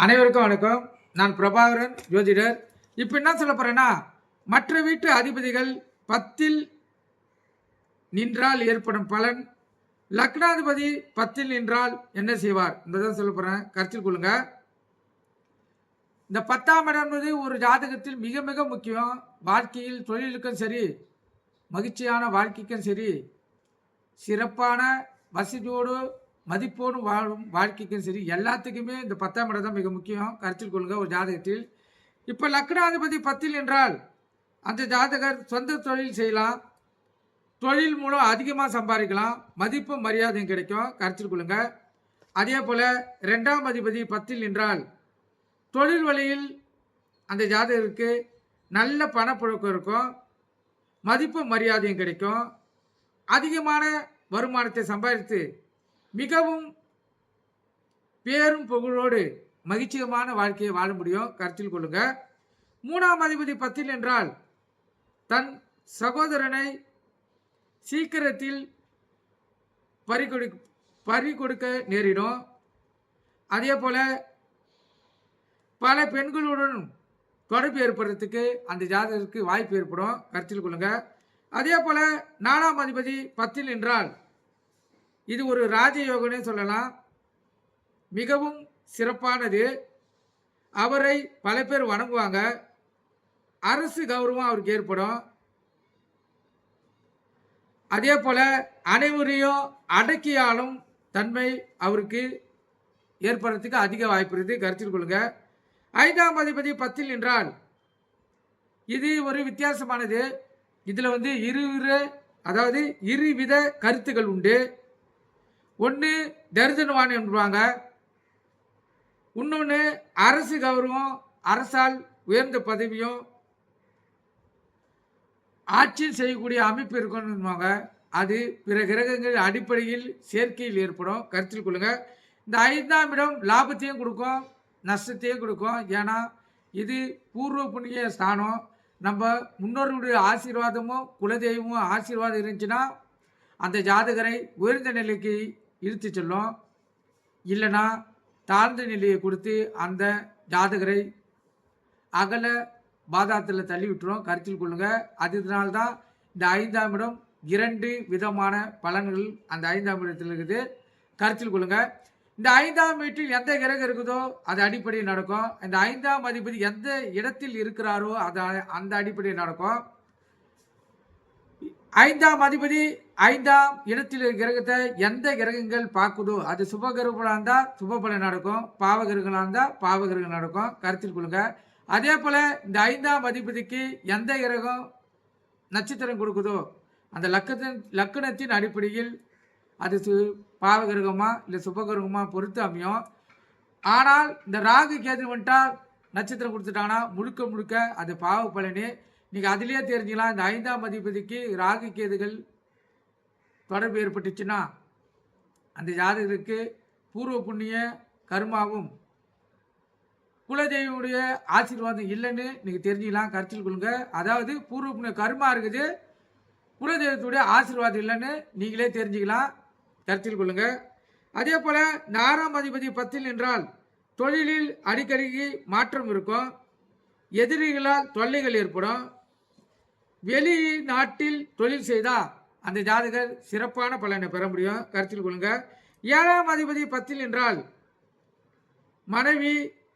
அனைவருக்கும் வணக்கம். நான் பிரபாகரன் ஜோதிடர். இப்போ என்ன சொல்ல போறேன்னா, மற்ற வீட்டு அதிபதிகள் 10ல் நின்றால் ஏற்படும் பலன், லக்னாதிபதி 10ல் நின்றால் என்ன செய்வார் என்பதான் சொல்ல போறேன். கருத்தில் கொள்ளுங்க. இந்த 10ஆம் இடம் என்பது ஒரு ஜாதகத்தில் மிக மிக முக்கியம். வாழ்க்கையில் தொழிலுக்கும் சரி, மகிழ்ச்சியான வாழ்க்கைக்கும் சரி, சிறப்பான வசதியோடு மதிப்போடு வாழும் வாழ்க்கைக்கும் சரி, எல்லாத்துக்குமே இந்த 10ஆம் இடம் தான் மிக முக்கியம். கருத்தில் கொள்ளுங்க ஒரு ஜாதகத்தில். இப்போ லக்னாதிபதி 10ல் என்றால் அந்த ஜாதகர் சொந்த தொழில் செய்யலாம், தொழில் மூலம் அதிகமாக சம்பாதிக்கலாம், மதிப்பும் மரியாதையும் கிடைக்கும். கருத்தில் கொள்ளுங்க. அதே போல் 2ஆம் அதிபதி 10ல் என்றால் தொழில் வழியில் அந்த ஜாதகருக்கு நல்ல பணப்புழக்கம் இருக்கும், மதிப்பும் மரியாதையும் கிடைக்கும், அதிகமான வருமானத்தை சம்பாதித்து மிகவும் பேரும் புகழோடு மகிழ்ச்சியமான வாழ்க்கையை வாழ முடியும். கருத்தில் கொள்ளுங்க. 3ஆம் அதிபதி 10ல் என்றால் தன் சகோதரனை சீக்கிரத்தில் பறி கொடுக்க நேரிடும். அதே போல பல பெண்களுடன் தொடர்பு ஏற்படுறதுக்கு அந்த ஜாதகருக்கு வாய்ப்பு ஏற்படும். கருத்தில் கொள்ளுங்க. அதே போல 4ஆம் அதிபதி 10ல் என்றால் இது ஒரு ராஜயோகனே சொல்லலாம். மிகவும் சிறப்பானது. அவரை பல பேர் வணங்குவாங்க. அரசு கௌரவம் அவருக்கு ஏற்படும். அதே போல அனைவரையும் அடக்கியாலும் தன்மை அவருக்கு ஏற்படுறதுக்கு அதிக வாய்ப்பு இருக்குது. கருத்தில் கொள்ளுங்க. 5ஆம் அதிபதி 10ல் என்றால் இது ஒரு வித்தியாசமானது. இதில் இருவித கருத்துக்கள் உண்டு. ஒன்று தரிசனவான் என்பாங்க, இன்னொன்று அரசு கௌரவம், அரசால் உயர்ந்த பதவியும் ஆட்சியில் செய்யக்கூடிய அமைப்பு இருக்கணும்வாங்க. அது பிற கிரகங்கள் அடிப்படையில் சேர்க்கையில் ஏற்படும். கருத்தில் கொள்ளுங்க. இந்த 5ஆம் இடம் லாபத்தையும் கொடுக்கும், நஷ்டத்தையும் கொடுக்கும். ஏன்னா இது பூர்வ புண்ணிய ஸ்தானம். நம்ம முன்னோர்களுடைய ஆசீர்வாதமும் குலதெய்வமும் ஆசீர்வாதம் இருந்துச்சுன்னா அந்த ஜாதகரை உயர்ந்த நிலைக்கு இழுத்து செல்லும். இல்லைனா தாழ்ந்த நிலையை கொடுத்து அந்த ஜாதகரை அகல பாதாத்தில் தள்ளி விட்டுரும். கருத்தில் கொள்ளுங்க. அதனால்தான் இந்த 5ஆம் இடம் 2 விதமான பலன்கள் அந்த 5ஆம் இடத்தில் இருக்குது. கருத்தில் கொள்ளுங்க. இந்த 5ஆம் வீட்டில் எந்த கிரகம் இருக்குதோ அது அடிப்படையில் நடக்கும். இந்த 5ஆம் அதிபதி எந்த இடத்தில் இருக்கிறாரோ அது அந்த அடிப்படையில் நடக்கும். 5ஆம் அதிபதி 5ஆம் இடத்தில் கிரகத்தை எந்த கிரகங்கள் பார்க்குதோ அது சுப கிரகங்களாக இருந்தால் சுப பலன் நடக்கும், பாவ கிரகங்களாக இருந்தால் பாவ கிரகம் நடக்கும். கருத்தில் கொள்ளுங்க. அதே போல் இந்த 5ஆம் அதிபதிக்கு எந்த கிரகம் நட்சத்திரம் கொடுக்குதோ அந்த லக்கணத்தின் அடிப்படையில் அது பாவ கிரகமா இல்லை சுப கிரகமா பொறுத்து அமையும். ஆனால் இந்த ராகு கேது வந்துட்டால் நட்சத்திரம் கொடுத்துட்டாங்கன்னா முழுக்க முழுக்க அது பாவ பலனே. நீங்கள் அதிலே தெரிஞ்சுக்கலாம். இந்த 5ஆம் அதிபதிக்கு ராகு கேதுகள் தொடர்பு ஏற்பட்டுச்சுன்னா அந்த ஜாதகருக்கு பூர்வ புண்ணிய கர்மாவும் குலதெய்வனுடைய ஆசீர்வாதம் இல்லைன்னு நீங்கள் தெரிஞ்சுக்கலாம். கருத்தில் கொள்ளுங்க. அதாவது பூர்வ புண்ணிய கர்மா இருக்குது, குலதெய்வத்துடைய ஆசீர்வாதம் இல்லைன்னு நீங்களே தெரிஞ்சுக்கலாம். கருத்தில் கொள்ளுங்க. அதே போல் 4ஆம் அதிபதி 10ல் என்றால் தொழிலில் அடிக்கடிக்கு மாற்றம் இருக்கும், எதிரிகளால் தொல்லைகள் ஏற்படும், வெளிநாட்டில் தொழில் செய்தால் அந்த ஜாதகர் சிறப்பான பலனை பெற முடியும். கருத்தில் கொள்ளுங்க. 7ஆம் அதிபதி 10ல் என்றால் மனைவி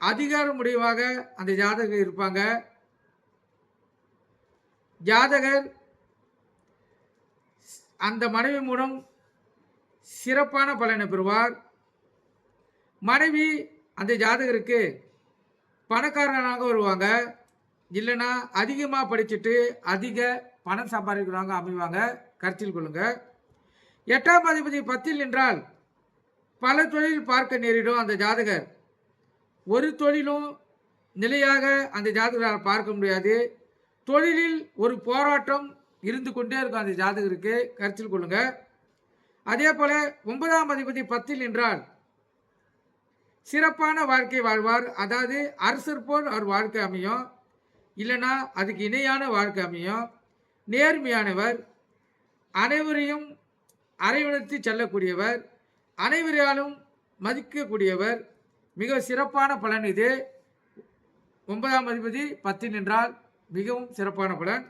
அதிகாரமுடையவாக அந்த ஜாதகர் இருப்பாங்க. ஜாதகர் அந்த மனைவி மூலம் சிறப்பான பலனை பெறுவார். மனைவி அந்த ஜாதகருக்கு பணக்காரனாக வருவாங்க. இல்லைன்னா அதிகமாக படிச்சுட்டு அதிக பணம் சம்பாதிக்கிறவங்க அமைவாங்க. கருத்தில் கொள்ளுங்க. 8ஆம் அதிபதி 10ல் என்றால் பல தொழில் பார்க்க நேரிடும் அந்த ஜாதகர். ஒரு தொழிலும் நிலையாக அந்த ஜாதகரால் பார்க்க முடியாது. தொழிலில் ஒரு போராட்டம் இருந்து கொண்டே இருக்கும் அந்த ஜாதகருக்கு. கருத்தில் கொள்ளுங்க. அதே போல 9ஆம் அதிபதி 10ல் என்றால் சிறப்பான வாழ்க்கை வாழ்வார். அதாவது அரசர் போல் அவர் வாழ்க்கை அமையும், இல்லைனா அதுக்கு இணையான வாழ்க்கை அமையும். நேர்மையானவர், அனைவரையும் அரவணைத்து செல்லக்கூடியவர், அனைவராலும் மதிக்கக்கூடியவர், மிக சிறப்பான பலன் இது. 9ஆம் அதிபதி 10 நின்றால் மிகவும் சிறப்பான பலன்.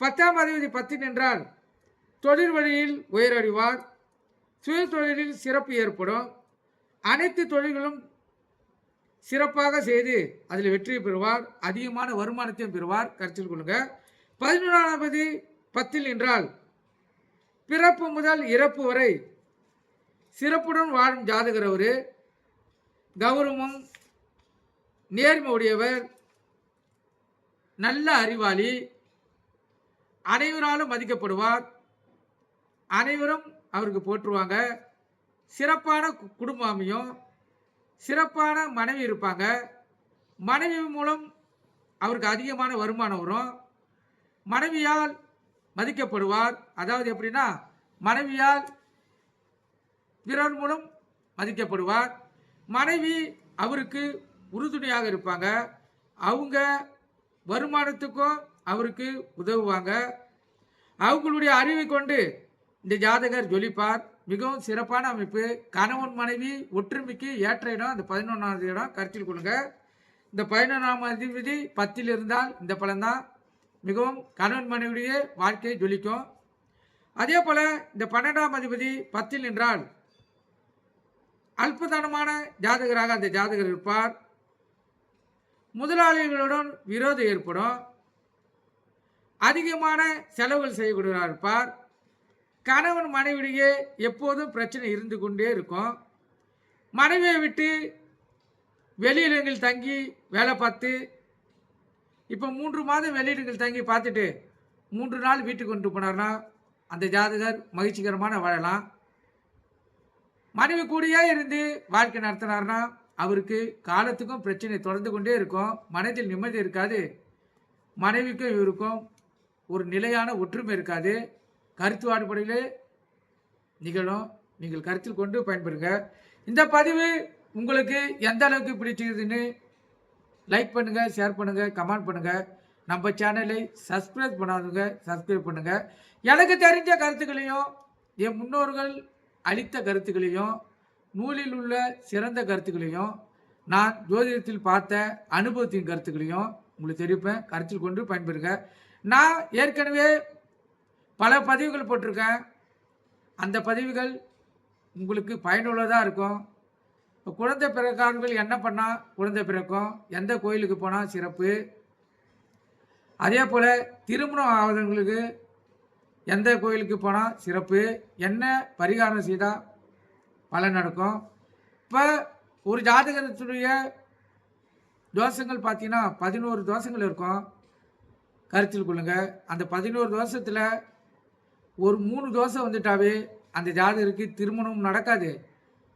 10ஆம் அதிபதி 10 நின்றால் தொழில் வழியில் உயரடைவார். சுய தொழிலில் சிறப்பு ஏற்படும். அனைத்து தொழில்களும் சிறப்பாக செய்து அதில் வெற்றி பெறுவார். அதிகமான வருமானத்தையும் பெறுவார். கருத்தில் கொள்ளுங்க. 11ஆம் அதிபதி 10 என்றால் பிறப்பு முதல் இறப்பு வரை சிறப்புடன் வாழும் ஜாதகர் அவரு. கௌரவம், நேர்மை உடையவர், நல்ல அறிவாளி, அனைவராலும் மதிக்கப்படுவார். அனைவரும் அவருக்கு போற்றுவாங்க. சிறப்பான குடும்பம் அமையும். சிறப்பான மனைவி இருப்பாங்க. மனைவி மூலம் அவருக்கு அதிகமான வருமானம் வரும். மனைவியால் மதிக்கப்படுவார். அதாவது எப்படின்னா, மனைவியால் பிறர் மூலம் மதிக்கப்படுவார். மனைவி அவருக்கு உறுதுணையாக இருப்பாங்க. அவங்க வருமானத்துக்கும் அவருக்கு உதவுவாங்க. அவங்களுடைய அறிவை கொண்டு இந்த ஜாதகர் ஜொலிப்பார். மிகவும் சிறப்பான அமைப்பு. கணவன் மனைவி ஒற்றுமைக்கு ஏற்ற இடம் அந்த 11ஆவது இடம். கருத்தில் கொள்ளுங்க. இந்த 11ஆம் அதிபதி 10 இருந்தால் இந்த பலன்தான். மிகவும் கணவன் மனைவியுடைய வாழ்க்கையை ஜொலிக்கும். அதே போல இந்த 12ஆம் அதிபதி 10 என்றால் அல்பதனமான ஜாதகராக அந்த ஜாதகர் இருப்பார். முதலாளிகளுடன் விரோதம் ஏற்படும். அதிகமான செலவுகள் செய்யக்கூடியவராக இருப்பார். கணவன் மனைவிடையே எப்போதும் பிரச்சனை இருந்து கொண்டே இருக்கும். மனைவியை விட்டு வெளியிடங்கள் தங்கி வேலை பார்த்து, இப்போ 3 மாதம் வெளியிடங்கள் தங்கி பார்த்துட்டு 3 நாள் வீட்டுக்கு கொண்டு போனார்னா அந்த ஜாதகர் மகிழ்ச்சிகரமான வாழலாம். மனைவி கூடயே இருந்து வாழ்க்கை நடத்தினார்னா அவருக்கு காலத்துக்கும் பிரச்சனை தொடர்ந்து கொண்டே இருக்கும். மனதில் நிம்மதி இருக்காது. மனைவிக்கும் இவருக்கும் ஒரு நிலையான ஒற்றுமை இருக்காது. கருத்து வேறுபாடுகளே நிகழும். நீங்கள் கருத்தில் கொண்டு பயன்பெறுங்க. இந்த பதிவு உங்களுக்கு எந்த அளவுக்கு பிடிச்சிருக்குதுன்னு லைக் பண்ணுங்கள், ஷேர் பண்ணுங்கள், கமெண்ட் பண்ணுங்கள். நம்ம சேனலை சப்ஸ்கிரைப் பண்ணாதவங்க சப்ஸ்கிரைப் பண்ணுங்கள். எனக்கு தெரிஞ்ச கருத்துக்களையும் என் முன்னோர்கள் அளித்த கருத்துக்களையும் நூலில் உள்ள சிறந்த கருத்துக்களையும் நான் ஜோதிடத்தில் பார்த்த அனுபவத்தின் கருத்துக்களையும் உங்களுக்கு தெரிவிப்பேன். கருத்தில் கொண்டு பயன்பெறுங்க. நான் ஏற்கனவே பல பதிவுகள் போட்டிருக்கேன். அந்த பதிவுகள் உங்களுக்கு பயனுள்ளதாக இருக்கும். குழந்தை பிறக்காதவர்கள் என்ன பண்ணால் குழந்தை பிறக்கும், எந்த கோயிலுக்கு போனால் சிறப்பு, அதே போல் திருமணம் ஆகாதவங்களுக்கு எந்த கோயிலுக்கு போனால் சிறப்பு, என்ன பரிகாரம் செய்தால் பலன் நடக்கும். இப்போ ஒரு ஜாதகத்துடைய தோஷங்கள் பார்த்தீங்கன்னா 11 தோஷங்கள் இருக்கும். கருத்தில் கொள்ளுங்கள். அந்த 11 தோஷத்தில் ஒரு 3 தோஷம் வந்துட்டாவே அந்த ஜாதகருக்கு திருமணம் நடக்காது,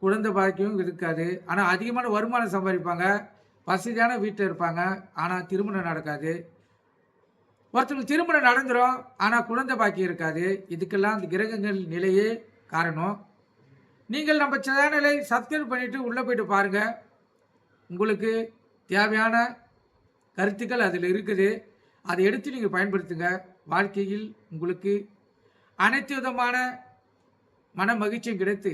குழந்தை பாக்கியம் இருக்காது. ஆனால் அதிகமான வருமானம் சம்பாதிப்பாங்க, வசதியான வீட்டில் இருப்பாங்க, ஆனால் திருமணம் நடக்காது. ஒருத்தருக்கு திருமணம் நடந்துடும், ஆனால் குழந்தை பாக்கியம் இருக்காது. இதுக்கெல்லாம் அந்த கிரகங்கள் நிலையே காரணம். நீங்கள் நம்ம சேனலை சப்ஸ்கிரைப் பண்ணிவிட்டு உள்ளே போய்ட்டு பாருங்கள். உங்களுக்கு தேவையான கருத்துக்கள் அதில் இருக்குது. அதை எடுத்து நீங்கள் பயன்படுத்துங்க. வாழ்க்கையில் உங்களுக்கு அனைத்து விதமான மன மகிழ்ச்சியும் கிடைத்து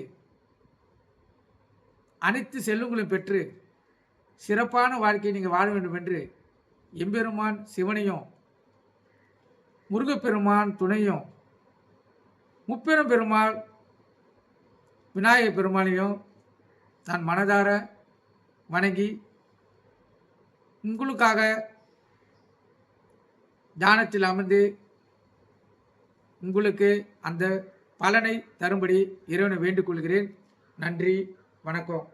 அனைத்து செல்வங்களும் பெற்று சிறப்பான வாழ்க்கையை நீங்கள் வாழ வேண்டும் என்று எம்பெருமான் சிவனையும் முருகப்பெருமான் துணையும் முப்பெரும் பெருமாள் விநாயகர் பெருமாளையும் நான் மனதார வணங்கி உங்களுக்காக தியானத்தில் அமர்ந்து உங்களுக்கு அந்த பலனை தரும்படி இறைவனை வேண்டிக் கொள்கிறேன். நன்றி, வணக்கம்.